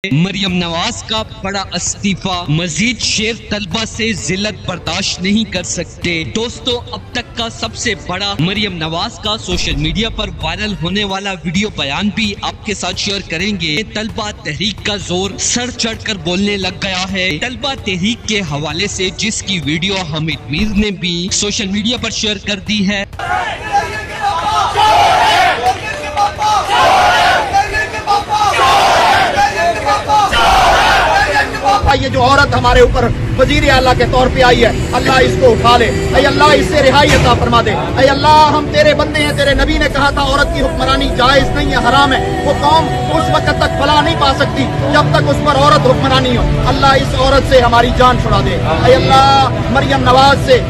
مریم نواز کا بڑا استعفا، مزید شیر طلبہ سے ذلت برداشت نہیں کر سکتے۔ دوستو، اب تک کا سب سے بڑا مریم نواز کا سوشل میڈیا پر وائرل ہونے والا ویڈیو بیان بھی آپ کے ساتھ شیئر کریں گے۔ طلبہ تحریک کا زور سر چڑھ کر بولنے لگ گیا ہے۔ طلبہ تحریک کے حوالے سے جس کی ویڈیو حامد میر نے بھی سوشل میڈیا پر شیئر کر دی ہے۔ یہ جو عورت ہمارے اوپر وزیر اعلیٰ کے طور پہ آئی ہے، اللہ اس کو اٹھا لے، اے اللہ اس سے رہائی عطا فرما دے۔ اے اللہ، ہم تیرے بندے ہیں، تیرے نبی نے کہا تھا عورت کی حکمرانی جائز نہیں ہے، حرام ہے۔ وہ قوم اس وقت تک فلاح نہیں پا سکتی جب تک اس پر عورت حکمرانی ہو۔ اللہ اس عورت سے ہماری جان چھڑا دے۔ اے اللہ، مریم نواز سے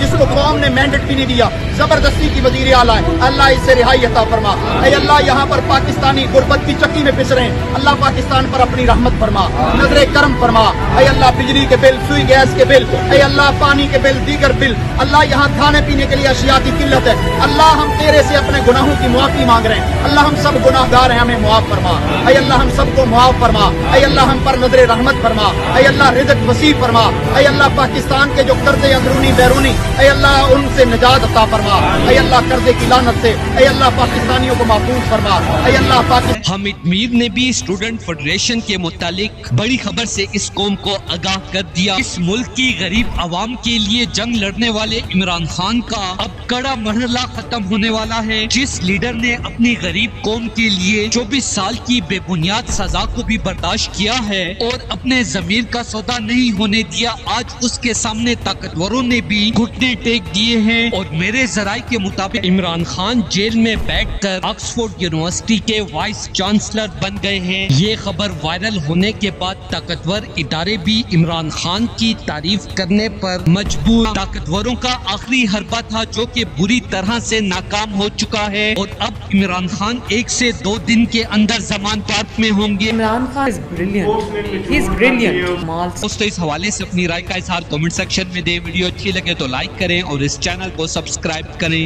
جس کو قوم نے مینڈیٹ بھی نہیں دیا، زبردستی کی وزیر اعلیٰ ہے، اللہ اس سے رہائی عطا فرما۔ اے اللہ، یہاں پر پاکستانی غربت کی چکی میں پس رہے ہیں، اللہ پاکستان پر اپنی رحمت فرما، نظر کرم فرما۔ اے اللہ، بجلی کے بل، سوئی گیس کے بل، اے اللہ پانی کے بل، دیگر بل، اللہ یہاں کھانے پینے کے لیے اشیاء کی قلت ہے، اللہ ہم تیرے سے اپنے گناہوں کی معافی مانگ رہے ہیں، اللہ ہم سب گناہ گار ہیں، ہمیں معاف فرما۔ اے اللہ، ہم سب کو معاف فرما۔ اے اللہ، ہم پر نظر رحمت فرما۔ اے اللہ، رزق وسیع فرما۔ اے اللہ، پاکستان کے جو قرضے اندرونی بیرونی، اے اللہ ان سے نجات عطا فرما۔ اے اللہ، قرضے کی لعنت سے اے اللہ پاکستانیوں کو محفوظ فرما۔ اے اللہ حامد میر نے بھی اسٹوڈنٹ فیڈریشن کے متعلق بڑی خبر سے اس قوم کو آگاہ کر دیا۔ اس ملک کی غریب عوام کے لیے جنگ لڑنے والے عمران خان کا اب کڑا مرحلہ ختم ہونے والا ہے۔ جس لیڈر نے اپنی غریب قوم کے لیے 24 سال کی بے بنیاد سزا کو بھی برداشت کیا ہے اور اپنے ضمیر کا سودا نہیں ہونے دیا، آج اس کے سامنے طاقتوروں نے بھی گھٹنے ٹیک دیے ہیں۔ اور میرے ذرائع کے مطابق عمران خان جیل میں بیٹھ کر آکسفورڈ یونیورسٹی کے وائس چانسلر بن گئے ہیں۔ یہ خبر وائرل ہونے کے بعد طاقتور ادارے بھی عمران خان کی تعریف کرنے پر مجبور۔ طاقتوروں کا آخری حربہ تھا جو کہ بری طرح سے ناکام ہو چکا ہے اور اب عمران خان 1 سے 2 دن کے اندر ضمانت پارک میں ہوں گے۔ Imran Khan is brilliant. دوستو، اس حوالے سے اپنی رائے کا اظہار کمنٹ سیکشن میں دیں۔ ویڈیو اچھی لگے تو لائک کریں اور اس چینل کو سبسکرائب کریں۔